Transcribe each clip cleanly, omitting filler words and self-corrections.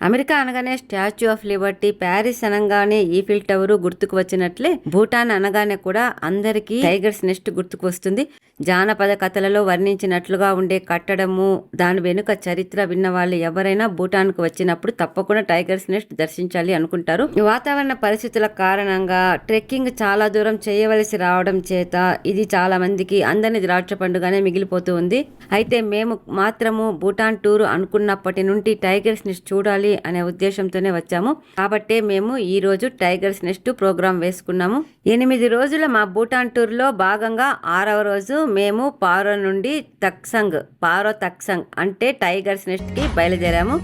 America అనగానే statue of Liberty, Paris అనగానే Eiffel tower గుర్తుకు వచ్చినట్లే భూటాన్ అనగానే కూడా అందరికీ టైగర్స్ నెస్ట్ గుర్తుకు వస్తుంది. జానపద కథలలో వర్ణించినట్లుగా ఉండే కట్టడము, దాని వెనుక చరిత్ర విన్న వాళ్ళు ఎవరైనా భూటాన్ కు వచ్చినప్పుడు తప్పకుండా టైగర్స్ నెస్ట్ దర్శించాలి అనుకుంటారు. వాతావరణ పరిస్థితుల కారణంగా ట్రెక్కింగ్ చాలా దూరం చేయవలసి రావడం చేత ఇది చాలా మందికి అందరిని ద్రాక్ష పండుగానే మిగిలిపోతూ ఉంది. అయితే మేము మాత్రము భూటాన్ టూర్ అనుకున్నప్పటి నుండి టైగర్స్ నెస్ట్ చూడాలి అనే ఉద్దేశంతోనే వచ్చాము. కాబట్టే మేము ఈ రోజు టైగర్స్ నెస్ట్ ప్రోగ్రాం వేసుకున్నాము. 8 రోజుల మా భూటాన్ టూర్ లో భాగంగా 6వ రోజు మేము పారో నుండి పారో తక్సంగ్ అంటే టైగర్స్ నెస్ట్ కి బయలుదేరాము.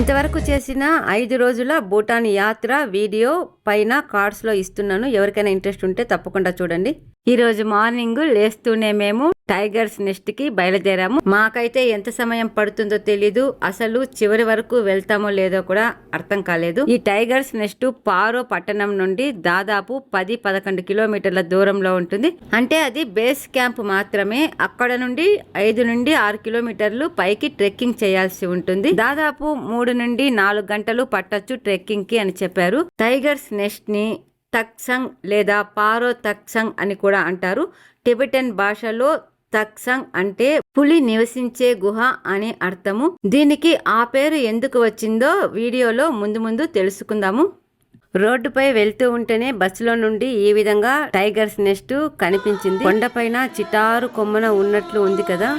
ఇంతవరకు చేసిన 5 రోజుల భూటాన్ యాత్ర వీడియో పైన కార్డ్స్ లో ఇస్తున్నాను. ఎవరికైనా ఇంట్రెస్ట్ ఉంటే తప్పకుండా చూడండి. ఈ రోజు మార్నింగ్ లేస్తూనే మేము టైగర్స్ నెస్ట్ కి బయలుదేరాము. మాకైతే ఎంత సమయం పడుతుందో తెలీదు, అసలు చివరి వరకు వెళ్తామో లేదో కూడా అర్థం కాలేదు. ఈ టైగర్స్ నెస్ట్ పారో పట్టణం నుండి దాదాపు 10-11 కిలోమీటర్ల దూరంలో ఉంటుంది. అంటే అది బేస్ క్యాంప్ మాత్రమే. అక్కడ నుండి 5 నుండి 6 కిలోమీటర్లు పైకి ట్రెక్కింగ్ చేయాల్సి ఉంటుంది. దాదాపు 3 నుండి 4 గంటలు పట్టొచ్చు ట్రెక్కింగ్ కి అని చెప్పారు. టైగర్స్ నెస్ట్ ని తక్సంగ్ లేదా పారో తక్సంగ్ అని కూడా అంటారు. టిబెటన్ భాషలో తక్సంగ్ అంటే పులి నివసించే గుహ అని అర్థము. దీనికి ఆ పేరు ఎందుకు వచ్చిందో వీడియోలో ముందు తెలుసుకుందాము. రోడ్డుపై వెళ్తూ ఉంటేనే బస్సులో నుండి ఈ విధంగా టైగర్స్ నెస్ట్ కనిపించింది. కొండపైన చిటారు కొమ్మన ఉన్నట్లు ఉంది కదా.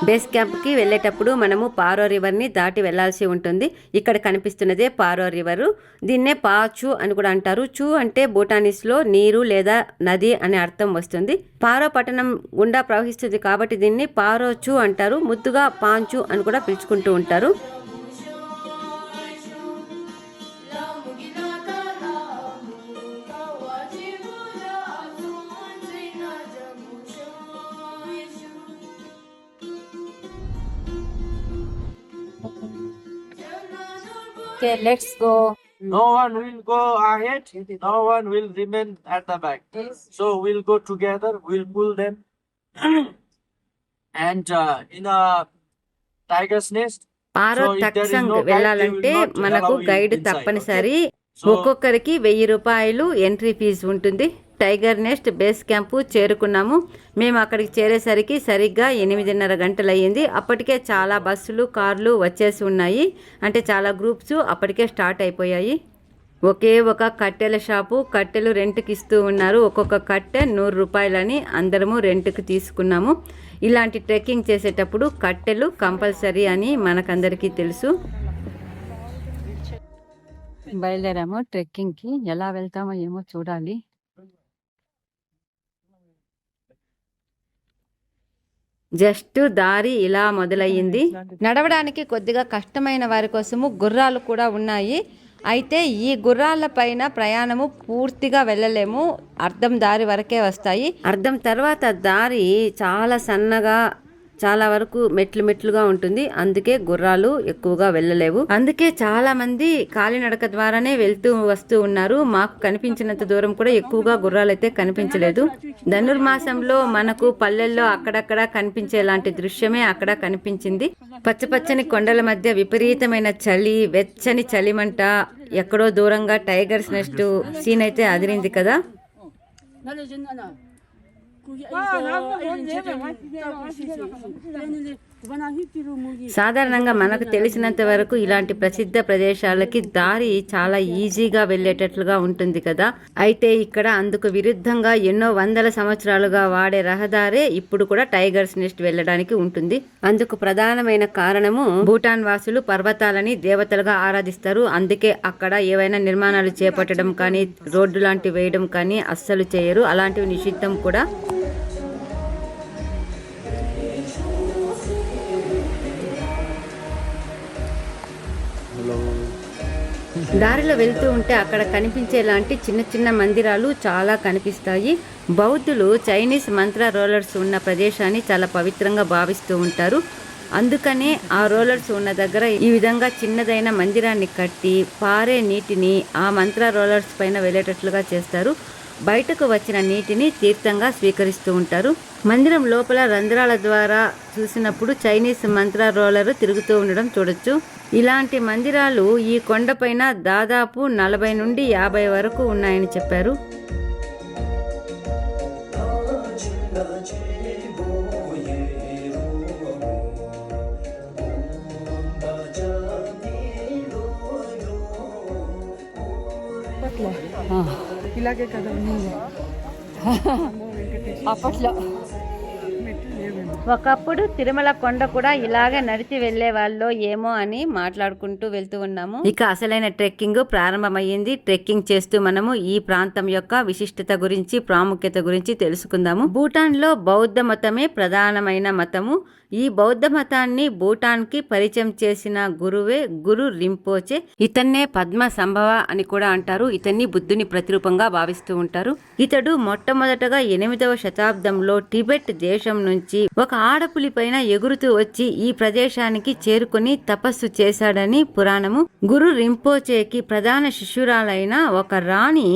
బేస్ క్యాంప్ కి వెళ్ళేటప్పుడు మనము పారో రివర్ ని దాటి వెళ్లాల్సి ఉంటుంది. ఇక్కడ కనిపిస్తున్నదే పారో రివర్. దీన్నే పాచు అని కూడా అంటారు. చూ అంటే భూటానీస్ లో నీరు లేదా నది అనే అర్థం వస్తుంది. పారో పట్టణం గుండా ప్రవహిస్తుంది కాబట్టి దీన్ని పారో చూ అంటారు. ముద్దుగా పాంచు అని కూడా పిలుచుకుంటూ ఉంటారు. Okay, let's go. No one will go ahead. No one will remain at the back. So we'll go together. We'll pull them. And in a tiger's nest. Paro తక్సంగ్ వెళ్ళాలంటే మనకు గైడ్ తప్పనిసరి. ఒక్కొక్కరికి 1000 రూపాయలు ఎంట్రీ ఫీజు ఉంటుంది. టైగర్ నెస్ట్ బేస్ క్యాంపు చేరుకున్నాము. మేము అక్కడికి చేరేసరికి సరిగ్గా 8:30 గంటలు అయ్యింది. అప్పటికే చాలా బస్సులు, కార్లు వచ్చేసి ఉన్నాయి. అంటే చాలా గ్రూప్స్ అప్పటికే స్టార్ట్ అయిపోయాయి. ఒకే ఒక కట్టెల షాపు, కట్టెలు రెంట్కి ఇస్తూ ఉన్నారు. ఒక్కొక్క కట్టె 100 రూపాయలని అందరము రెంట్కి తీసుకున్నాము. ఇలాంటి ట్రెక్కింగ్ చేసేటప్పుడు కట్టెలు కంపల్సరీ అని మనకందరికీ తెలుసు. బయలుదేరాము ట్రెక్కింగ్కి. ఎలా వెళ్తామో ఏమో చూడాలి. జస్ట్ దారి ఇలా మొదలయ్యింది. నడవడానికి కొద్దిగా కష్టమైన వారి కోసము గుర్రాలు కూడా ఉన్నాయి. అయితే ఈ గుర్రాల పైన ప్రయాణము పూర్తిగా వెళ్ళలేము. అర్ధం దారి వరకే వస్తాయి. అర్ధం తర్వాత దారి చాలా సన్నగా, చాలా వరకు మెట్లుగా ఉంటుంది. అందుకే గుర్రాలు ఎక్కువగా వెళ్ళలేవు. అందుకే చాలా మంది కాలినడక ద్వారానే వస్తూ ఉన్నారు. మాకు కనిపించినంత దూరం కూడా ఎక్కువగా గుర్రాలు అయితే కనిపించలేదు. ధనుర్మాసంలో మనకు పల్లెల్లో అక్కడక్కడ కనిపించేలాంటి దృశ్యమే అక్కడ కనిపించింది. పచ్చని కొండల మధ్య విపరీతమైన చలి, వెచ్చని చలిమంట. ఎక్కడో దూరంగా టైగర్స్ నెస్ట్ సీన్ అయితే అదిరింది కదా. సాధారణంగా మనకు తెలిసినంత వరకు ఇలాంటి ప్రసిద్ధ ప్రదేశాలకి దారి చాలా ఈజీగా వెళ్ళేటట్లుగా ఉంటుంది కదా. అయితే ఇక్కడ అందుకు విరుద్ధంగా ఎన్నో వందల సంవత్సరాలుగా వాడే రహదారే ఇప్పుడు కూడా టైగర్స్ నెస్ట్ వెళ్ళడానికి ఉంటుంది. అందుకు ప్రధానమైన కారణము భూటాన్ వాసులు పర్వతాలని దేవతలుగా ఆరాధిస్తారు. అందుకే అక్కడ ఏవైనా నిర్మాణాలు చేపట్టడం కానీ, రోడ్డు లాంటివి వేయడం కానీ అస్సలు చేయరు. అలాంటివి నిషిద్ధం కూడా. దారిలో వెళ్తూ ఉంటే అక్కడ కనిపించేలాంటి చిన్న మందిరాలు చాలా కనిపిస్తాయి. బౌద్ధులు చైనీస్ మంత్ర రోలర్స్ ఉన్న ప్రదేశాన్ని చాలా పవిత్రంగా భావిస్తూ ఉంటారు. అందుకనే ఆ రోలర్స్ ఉన్న దగ్గర ఈ విధంగా చిన్నదైన మందిరాన్ని కట్టి పారే నీటిని ఆ మంత్ర రోలర్స్ పైన వెళ్ళేటట్లుగా చేస్తారు. బయటకు వచ్చిన నీటిని తీర్థంగా స్వీకరిస్తూ ఉంటారు. మందిరం లోపల రంధ్రాల ద్వారా చూసినప్పుడు చైనీస్ మంత్ర రోలర్ తిరుగుతూ ఉండడం చూడొచ్చు. ఇలాంటి మందిరాలు ఈ కొండపైన దాదాపు 40 నుండి 50 వరకు ఉన్నాయని చెప్పారు. ఇలాగే కదా ఉంది. అప్పట్లో ఒకప్పుడు తిరుమల కొండ కూడా ఇలాగే నడిచి వెళ్లే వాళ్ళు ఏమో అని మాట్లాడుకుంటూ వెళ్తూ ఉన్నాము. ఇక అసలైన ట్రెక్కింగ్ ప్రారంభమయ్యింది. ట్రెక్కింగ్ చేస్తూ మనము ఈ ప్రాంతం యొక్క విశిష్టత గురించి, ప్రాముఖ్యత గురించి తెలుసుకుందాము. భూటాన్ లో బౌద్ధ మతమే ప్రధానమైన మతము. ఈ బౌద్ధ మతాన్ని భూటాన్ కి పరిచయం చేసిన గురువే గురు రింపోచే. ఇతన్నే పద్మ సంభవ అని కూడా అంటారు. ఇతన్ని బుద్ధుని ప్రతిరూపంగా భావిస్తూ ఉంటారు. ఇతడు మొట్టమొదటగా 8వ శతాబ్దంలో టిబెట్ దేశం నుంచి ఒక ఆడపులి పైన ఎగురుతూ వచ్చి ఈ ప్రదేశానికి చేరుకుని తపస్సు చేశాడని పురాణము. గురు రింపోచేకి ప్రధాన శిష్యురాలైన ఒక రాణి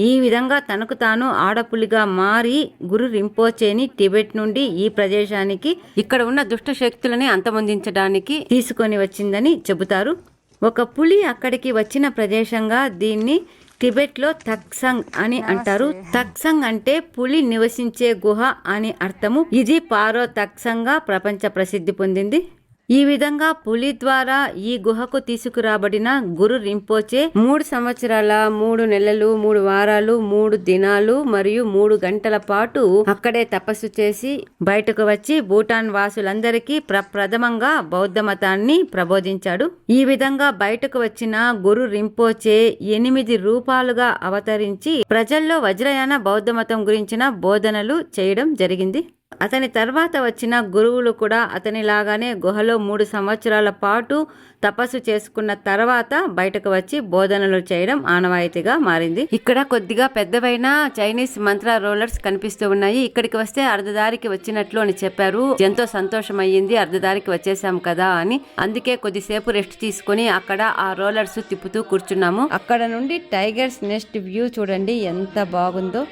ఈ విధంగా తనకు తాను ఆడపులిగా మారి గురు రింపోచేని టిబెట్ నుండి ఈ ప్రదేశానికి ఇక్కడ ఉన్న దుష్ట శక్తులని అంతమొందించడానికి తీసుకొని వచ్చిందని చెబుతారు. ఒక పులి అక్కడికి వచ్చిన ప్రదేశంగా దీన్ని టిబెట్ లో తక్సంగ్ అని అంటారు. తక్సంగ్ అంటే పులి నివసించే గుహ అని అర్థము. ఇది పారో తక్సంగ్ గా ప్రపంచ ప్రసిద్ధి పొందింది. ఈ విధంగా పులి ద్వారా ఈ గుహకు తీసుకురాబడిన గురు రింపోచే 3 సంవత్సరాల 3 నెలలు 3 వారాలు 3 దినాలు మరియు 3 గంటల పాటు అక్కడే తపస్సు చేసి బయటకు వచ్చి భూటాన్ వాసులందరికీ ప్రప్రథమంగా బౌద్ధ మతాన్ని ప్రబోధించాడు. ఈ విధంగా బయటకు వచ్చిన గురు రింపోచే 8 రూపాలుగా అవతరించి ప్రజల్లో వజ్రయాన బౌద్ధ మతం గురించిన బోధనలు చేయడం జరిగింది. అతని తర్వాత వచ్చిన గురువులు కూడా అతనిలాగానే గుహలో 3 సంవత్సరాల పాటు తపస్సు చేసుకున్న తర్వాత బయటకు వచ్చి బోధనలు చేయడం ఆనవాయితీగా మారింది. ఇక్కడ కొద్దిగా పెద్దవైన చైనీస్ మంత్ర రోలర్స్ కనిపిస్తూ ఉన్నాయి. ఇక్కడికి వస్తే అర్ధదారికి వచ్చినట్లు అని చెప్పారు. ఎంతో సంతోషం అయ్యింది, అర్ధదారికి వచ్చేసాం కదా అని. అందుకే కొద్దిసేపు రెస్ట్ తీసుకుని అక్కడ ఆ రోలర్స్ తిప్పుతూ కూర్చున్నాము. అక్కడ నుండి టైగర్స్ నెస్ట్ వ్యూ చూడండి ఎంత బాగుందో.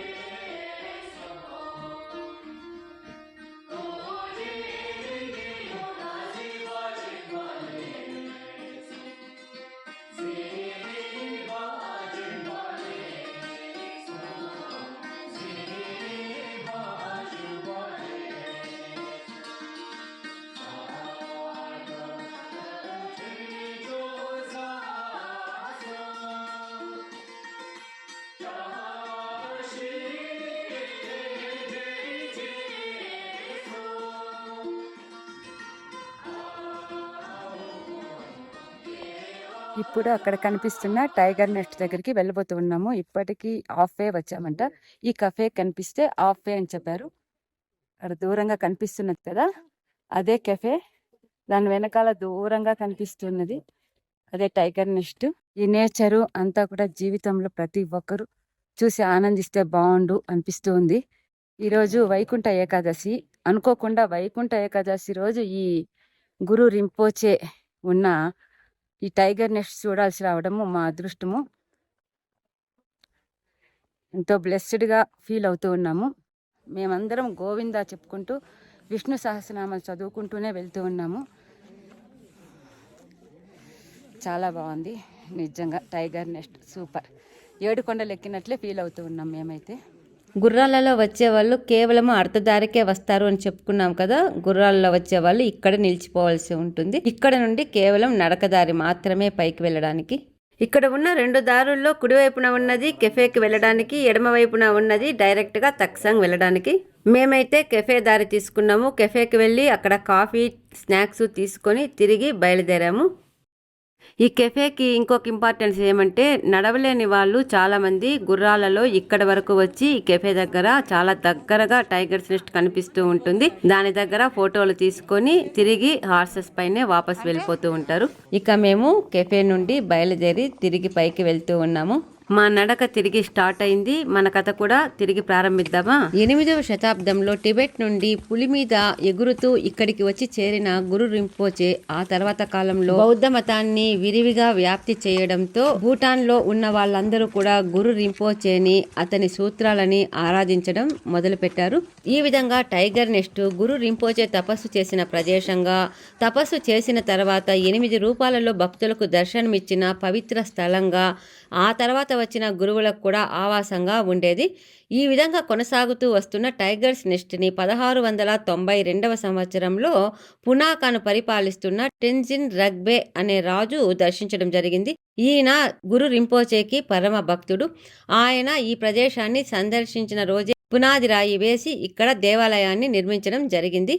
ఇప్పుడు అక్కడ కనిపిస్తున్న టైగర్ నెస్ట్ దగ్గరికి వెళ్ళబోతూ ఉన్నాము. ఇప్పటికి హాఫ్ వే వచ్చామంట. ఈ కఫే కనిపిస్తే హాఫ్ వే అని చెప్పారు. అక్కడ దూరంగా కనిపిస్తున్నది కదా, అదే కెఫే. దాని వెనకాల దూరంగా కనిపిస్తున్నది అదే టైగర్ నెస్ట్. ఈ నేచరు అంతా కూడా జీవితంలో ప్రతి ఒక్కరు చూసి ఆనందిస్తే బాగుండు అనిపిస్తూ ఉంది. ఈరోజు వైకుంఠ ఏకాదశి. అనుకోకుండా వైకుంఠ ఏకాదశి రోజు ఈ గురు రింపోచే ఉన్న ఈ టైగర్ నెస్ట్ చూడాల్సి రావడము మా అదృష్టము. ఎంతో బ్లెస్డ్గా ఫీల్ అవుతూ ఉన్నాము. మేమందరం గోవిందా చెప్పుకుంటూ విష్ణు సహస్రనామాలు చదువుకుంటూనే వెళ్తూ ఉన్నాము. చాలా బాగుంది నిజంగా. Tiger NEFT super. 7 కొండలు ఎక్కినట్లే ఫీల్ అవుతూ ఉన్నాం మేమైతే. గుర్రాలలో వచ్చేవాళ్ళు కేవలం అర్ధదారికే వస్తారు అని చెప్పుకున్నాం కదా. గుర్రాలలో వచ్చేవాళ్ళు ఇక్కడ నిలిచిపోవాల్సి ఉంటుంది. ఇక్కడ నుండి కేవలం నడకదారి మాత్రమే పైకి వెళ్ళడానికి. ఇక్కడ ఉన్న 2 దారుల్లో కుడివైపున ఉన్నది కెఫేకి వెళ్ళడానికి, ఎడమవైపున ఉన్నది డైరెక్ట్ గా తక్సంగ్ వెళ్ళడానికి. మేమైతే కెఫే దారి తీసుకున్నాము. కెఫేకి వెళ్ళి అక్కడ కాఫీ స్నాక్స్ తీసుకొని తిరిగి బయలుదేరాము. ఈ కెఫేకి ఇంకొక ఇంపార్టెన్స్ ఏమంటే, నడవలేని వాళ్ళు చాలా మంది గుర్రాలలో ఇక్కడ వరకు వచ్చి ఈ కెఫే దగ్గర చాలా దగ్గరగా టైగర్స్ నెస్ట్ కనిపిస్తూ ఉంటుంది. దాని దగ్గర ఫోటోలు తీసుకొని తిరిగి హార్సెస్ పైనే వాపస్ వెళ్ళిపోతూ ఉంటారు. ఇక మేము కెఫే నుండి బయలుదేరి తిరిగి పైకి వెళ్తూ ఉన్నాము. మా నడక తిరిగి స్టార్ట్ అయింది. మన కథ కూడా తిరిగి ప్రారంభిద్దామా. 8వ శతాబ్దంలో టిబెట్ నుండి పులి మీద ఎగురుతూ ఇక్కడికి వచ్చి చేరిన గురు రింపోచే ఆ తర్వాత కాలంలో బౌద్ధ మతాన్ని విరివిగా వ్యాప్తి చేయడంతో భూటాన్ లో ఉన్న వాళ్ళందరూ కూడా గురు రింపోచేని అతని సూత్రాలని ఆరాధించడం మొదలు పెట్టారు. ఈ విధంగా టైగర్ నెస్ట్ గురు రింపోచే తపస్సు చేసిన ప్రదేశంగా, తపస్సు చేసిన తర్వాత 8 రూపాలలో భక్తులకు దర్శనమిచ్చిన పవిత్ర స్థలంగా, ఆ తర్వాత వచ్చిన గురువులకు కూడా ఆవాసంగా ఉండేది. ఈ విధంగా కొనసాగుతూ వస్తున్న టైగర్స్ నెస్ట్ని 1692వ సంవత్సరంలో పునాకాను పరిపాలిస్తున్న టెన్జిన్ రగ్బే అనే రాజు దర్శించడం జరిగింది. ఈయన గురు రింపోచేకి పరమ భక్తుడు. ఆయన ఈ ప్రదేశాన్ని సందర్శించిన రోజే పునాది రాయి వేసి ఇక్కడ దేవాలయాన్ని నిర్మించడం జరిగింది.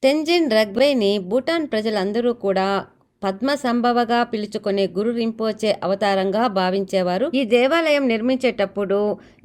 టెన్జిన్ రగ్బేని భూటాన్ ప్రజలందరూ కూడా పద్మ సంభవగా పిలుచుకునే గురు రింపోచే అవతారంగా భావించేవారు. ఈ దేవాలయం నిర్మించేటప్పుడు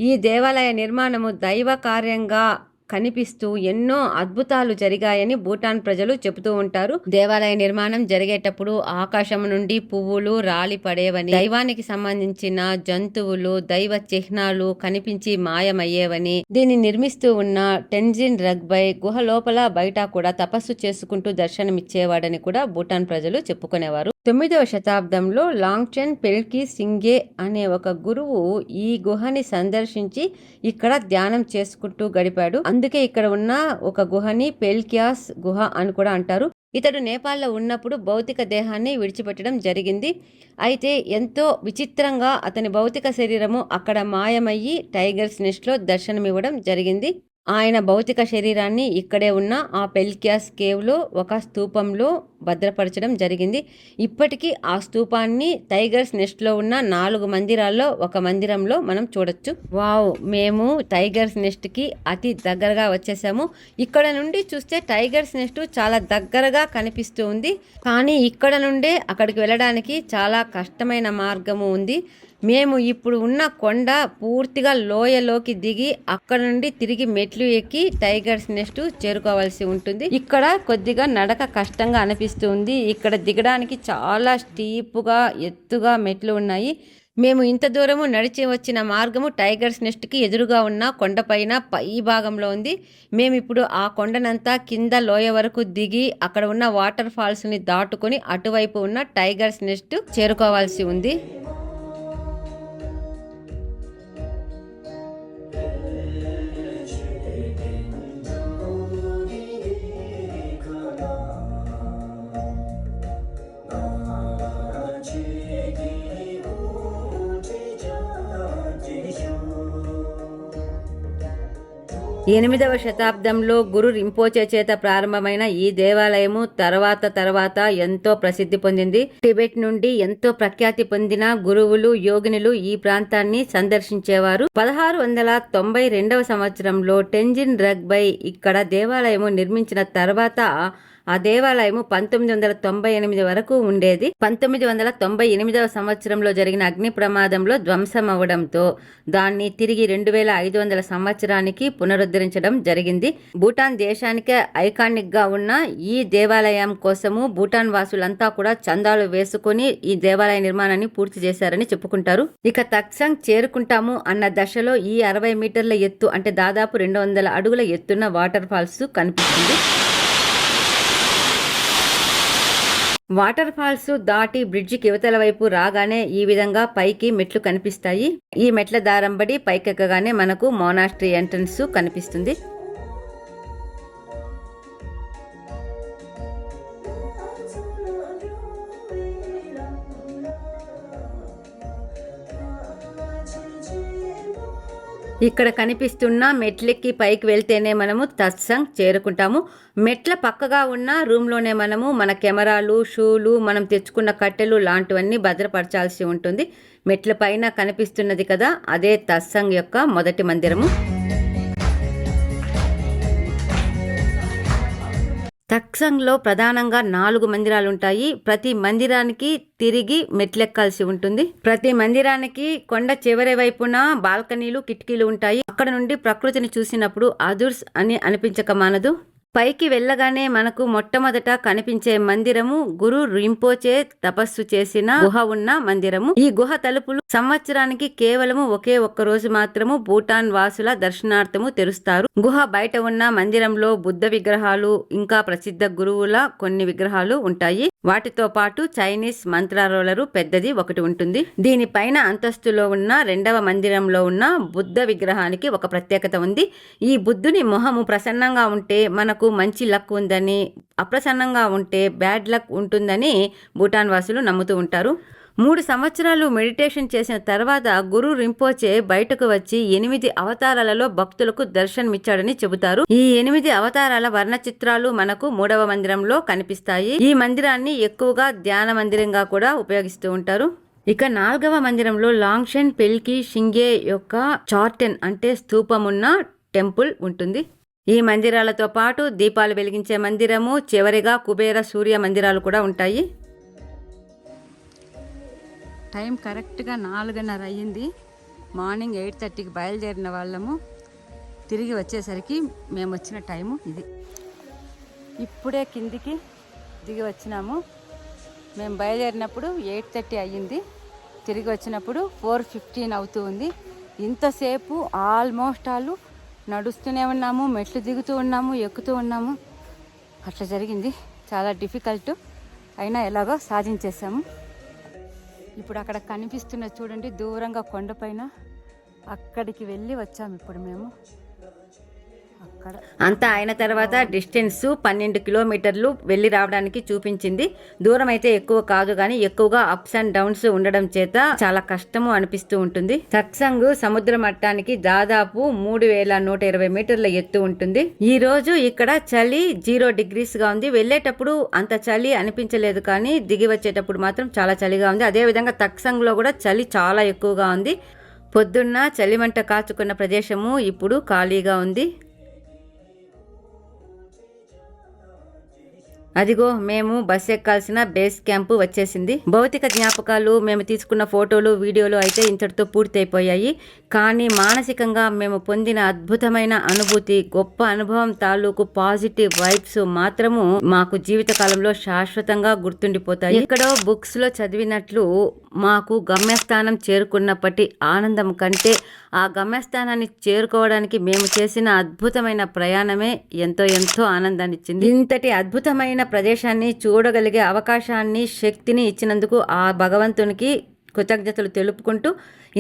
ఈ దేవాలయ నిర్మాణము దైవ కార్యంగా కనిపిస్తూ ఎన్నో అద్భుతాలు జరిగాయని భూటాన్ ప్రజలు చెబుతూ ఉంటారు. దేవాలయ నిర్మాణం జరిగేటప్పుడు ఆకాశం నుండి పువ్వులు రాలి పడేవని, దైవానికి సంబంధించిన జంతువులు, దైవ చిహ్నాలు కనిపించి మాయమయ్యేవని, దీన్ని నిర్మిస్తూ ఉన్న టెన్జిన్ రగ్బై గుహ లోపల బయట కూడా తపస్సు చేసుకుంటూ దర్శనమిచ్చేవాడని కూడా భూటాన్ ప్రజలు చెప్పుకునేవారు. 9వ శతాబ్దంలో లాంగ్చెన్ పెల్కి సింగే అనే ఒక గురువు ఈ గుహని సందర్శించి ఇక్కడ ధ్యానం చేసుకుంటూ గడిపాడు. అందుకే ఇక్కడ ఉన్న ఒక గుహని పెల్క్యాస్ గుహ అని కూడా అంటారు. ఇతడు నేపాల్లో ఉన్నప్పుడు భౌతిక దేహాన్ని విడిచిపెట్టడం జరిగింది. అయితే ఎంతో విచిత్రంగా అతని భౌతిక శరీరము అక్కడ మాయమయ్యి టైగర్స్ నెస్ట్లో దర్శనమివ్వడం జరిగింది. ఆయన భౌతిక శరీరాన్ని ఇక్కడే ఉన్న ఆ పెల్క్యాస్ కేవ్లో ఒక స్తూపంలో భద్రపరచడం జరిగింది. ఇప్పటికీ ఆ స్తూపాన్ని టైగర్స్ నెస్ట్లో ఉన్న 4 మందిరాల్లో ఒక మందిరంలో మనం చూడొచ్చు. వావ్, మేము టైగర్స్ నెస్ట్కి అతి దగ్గరగా వచ్చేసాము. ఇక్కడ నుండి చూస్తే టైగర్స్ నెస్ట్ చాలా దగ్గరగా కనిపిస్తూ ఉంది. కానీ ఇక్కడ నుండే అక్కడికి వెళ్ళడానికి చాలా కష్టమైన మార్గము ఉంది. మేము ఇప్పుడు ఉన్న కొండ పూర్తిగా లోయలోకి దిగి అక్కడ నుండి తిరిగి మెట్లు ఎక్కి టైగర్స్ నెస్ట్ చేరుకోవాల్సి ఉంటుంది. ఇక్కడ కొద్దిగా నడక కష్టంగా అనిపిస్తుంది. ఇక్కడ దిగడానికి చాలా స్టీప్గా ఎత్తుగా మెట్లు ఉన్నాయి. మేము ఇంత దూరము నడిచి వచ్చిన మార్గము టైగర్స్ నెస్ట్కి ఎదురుగా ఉన్న కొండపైన పై భాగంలో ఉంది. మేము ఇప్పుడు ఆ కొండనంతా కింద లోయ వరకు దిగి అక్కడ ఉన్న వాటర్ ఫాల్స్ని దాటుకొని అటువైపు ఉన్న టైగర్స్ నెస్ట్ చేరుకోవాల్సి ఉంది. ఎనిమిదవ శతాబ్దంలో గురు రింపోచే చేత ప్రారంభమైన ఈ దేవాలయము తర్వాత ఎంతో ప్రసిద్ధి పొందింది. టిబెట్ నుండి ఎంతో ప్రఖ్యాతి పొందిన గురువులు, యోగినులు ఈ ప్రాంతాన్ని సందర్శించేవారు. 1692వ సంవత్సరంలో టెన్జిన్ రగ్బై ఇక్కడ దేవాలయము నిర్మించిన తర్వాత ఆ దేవాలయము 1998 వరకు ఉండేది. 1998వ సంవత్సరంలో జరిగిన అగ్ని ప్రమాదంలో ధ్వంసం అవ్వడంతో దాన్ని తిరిగి 2500 సంవత్సరానికి పునరుద్ధరించడం జరిగింది. భూటాన్ దేశానికే ఐకానిక్ గా ఉన్న ఈ దేవాలయం కోసము భూటాన్ వాసులంతా కూడా చందాలు వేసుకొని ఈ దేవాలయ నిర్మాణాన్ని పూర్తి చేశారని చెప్పుకుంటారు. ఇక తక్సంగ్ చేరుకుంటాము అన్న దశలో ఈ 60 మీటర్ల ఎత్తు అంటే దాదాపు 200 అడుగుల ఎత్తున్న వాటర్ ఫాల్స్ కనిపిస్తుంది. వాటర్ ఫాల్స్ దాటి బ్రిడ్జికి యువతల వైపు రాగానే ఈ విధంగా పైకి మెట్లు కనిపిస్తాయి. ఈ మెట్ల దారంబడి పైకెక్కగానే మనకు మోనాస్ట్రీ ఎంట్రన్స్ కనిపిస్తుంది. ఇక్కడ కనిపిస్తున్న మెట్లెక్కి పైకి వెళ్తేనే మనము తత్సంగ్ చేరుకుంటాము. మెట్ల పక్కగా ఉన్న రూమ్లోనే మనము మన కెమెరాలు, షూలు, మనం తెచ్చుకున్న కట్టెలు లాంటివన్నీ భద్రపరచాల్సి ఉంటుంది. మెట్ల పైన కనిపిస్తున్నది కదా, అదే తత్సంగ్ యొక్క మొదటి మందిరము. తత్సంగ్లో ప్రధానంగా 4 మందిరాలు ఉంటాయి. ప్రతి మందిరానికి తిరిగి మెట్లెక్కాల్సి ఉంటుంది. ప్రతి మందిరానికి కొండ చివరి వైపున బాల్కనీలు, కిటికీలు ఉంటాయి. అక్కడ నుండి ప్రకృతిని చూసినప్పుడు అదుర్స్ అని అనిపించక మానదు. పైకి వెళ్ళగానే మనకు మొట్టమొదట కనిపించే మందిరము గురు రింపోచే తపస్సు చేసిన గుహ ఉన్న మందిరము. ఈ గుహ తలుపులు సంవత్సరానికి కేవలము ఒకే ఒక్క రోజు మాత్రము భూటాన్ వాసుల దర్శనార్థము తెరుస్తారు. గుహ బయట ఉన్న మందిరంలో బుద్ధ విగ్రహాలు ఇంకా ప్రసిద్ధ గురువుల కొన్ని విగ్రహాలు ఉంటాయి. వాటితో పాటు చైనీస్ మంత్రారోలరు పెద్దది ఒకటి ఉంటుంది. దీనిపైన అంతస్తులో ఉన్న రెండవ మందిరంలో ఉన్న బుద్ధ విగ్రహానికి ఒక ప్రత్యేకత ఉంది. ఈ బుద్ధుని మొహము ప్రసన్నంగా ఉంటే మనకు మంచి లక్ ఉందని, అప్రసన్నంగా ఉంటే బ్యాడ్ లక్ ఉంటుందని భూటాన్ వాసులు నమ్ముతూ ఉంటారు. 3 సంవత్సరాలు మెడిటేషన్ చేసిన తర్వాత గురు రింపోచే బయటకు వచ్చి 8 అవతారాలలో భక్తులకు దర్శనమిచ్చాడని చెబుతారు. ఈ 8 అవతారాల వర్ణ చిత్రాలు మనకు 3వ మందిరంలో కనిపిస్తాయి. ఈ మందిరాన్ని ఎక్కువగా ధ్యాన మందిరంగా కూడా ఉపయోగిస్తూ ఉంటారు. ఇక 4వ మందిరంలో లాంగ్షన్ పెల్కి షింగే యొక్క చార్టెన్ అంటే స్తూపమున్న టెంపుల్ ఉంటుంది. ఈ మందిరాలతో పాటు దీపాలు వెలిగించే మందిరము, చివరిగా కుబేర సూర్య మందిరాలు కూడా ఉంటాయి. టైం కరెక్ట్గా 4:30 అయ్యింది. మార్నింగ్ 8:30కి బయలుదేరిన వాళ్ళము. తిరిగి వచ్చేసరికి మేము వచ్చిన టైము ఇది. ఇప్పుడే కిందికి దిగి వచ్చినాము. మేము బయలుదేరినప్పుడు 8:30 అయ్యింది. తిరిగి వచ్చినప్పుడు 4:15 అవుతూ ఉంది. ఇంతసేపు ఆల్మోస్ట్ నడుస్తూనే ఉన్నాము, మెట్లు దిగుతూ ఉన్నాము, ఎక్కుతూ ఉన్నాము. అట్లా జరిగింది. చాలా డిఫికల్ట్ అయినా ఎలాగో సాధించేసాము. ఇప్పుడు అక్కడ కనిపిస్తున్న చూడండి, దూరంగా కొండపైన అక్కడికి వెళ్ళి వచ్చాము ఇప్పుడు మేము. అక్కడ అంతా అయిన తర్వాత డిస్టెన్స్ 12 కిలోమీటర్లు వెళ్ళి రావడానికి చూపించింది. దూరం అయితే ఎక్కువ కాదు కానీ ఎక్కువగా అప్స్ అండ్ డౌన్స్ ఉండడం చేత చాలా కష్టము అనిపిస్తూ ఉంటుంది. సత్సంగ్ సముద్ర మట్టానికి దాదాపు 3120 మీటర్ల ఎత్తు ఉంటుంది. ఈ రోజు ఇక్కడ చలి 0 degrees గా ఉంది. వెళ్ళేటప్పుడు అంత చలి అనిపించలేదు కానీ దిగి వచ్చేటప్పుడు మాత్రం చాలా చలిగా ఉంది. అదే విధంగా తక్సంగ్ లో కూడా చలి చాలా ఎక్కువగా ఉంది. పొద్దున్న చలిమంట కాచుకున్న ప్రదేశము ఇప్పుడు ఖాళీగా ఉంది. అదిగో మేము బస్ ఎక్కాల్సిన బేస్ క్యాంప్ వచ్చేసింది. భౌతిక జ్ఞాపకాలు, మేము తీసుకున్న ఫోటోలు, వీడియోలు అయితే ఇంతటితో పూర్తయిపోయాయి. కానీ మానసికంగా మేము పొందిన అద్భుతమైన అనుభూతి, గొప్ప అనుభవం తాలూకు పాజిటివ్ వైబ్స్ మాత్రము మాకు జీవితకాలంలో శాశ్వతంగా గుర్తుండిపోతాయి. ఎక్కడో బుక్స్ లో చదివినట్లు మాకు గమ్యస్థానం చేరుకున్నప్పటి ఆనందం కంటే ఆ గమ్యస్థానాన్ని చేరుకోవడానికి మేము చేసిన అద్భుతమైన ప్రయాణమే ఎంతో ఎంతో ఆనందాన్ని ఇచ్చింది. ఇంతటి అద్భుతమైన ప్రదేశాన్ని చూడగలిగే అవకాశాన్ని, శక్తిని ఇచ్చినందుకు ఆ భగవంతునికి కృతజ్ఞతలు తెలుపుకుంటూ,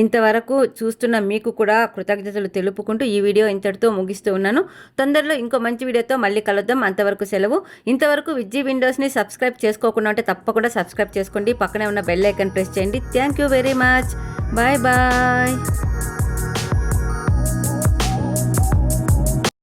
ఇంతవరకు చూస్తున్న మీకు కూడా కృతజ్ఞతలు తెలుపుకుంటూ ఈ వీడియో ఇంతటితో ముగిస్తూ ఉన్నాను. తొందరలో ఇంకో మంచి వీడియోతో మళ్ళీ కలుద్దాం. అంతవరకు సెలవు. ఇంతవరకు విజ్జీ విండోస్ని సబ్స్క్రైబ్ చేసుకోకుండా ఉంటే తప్పకుండా సబ్స్క్రైబ్ చేసుకోండి. పక్కనే ఉన్న బెల్ ఐకాన్ ప్రెస్ చేయండి. Thank you very much. Bye bye.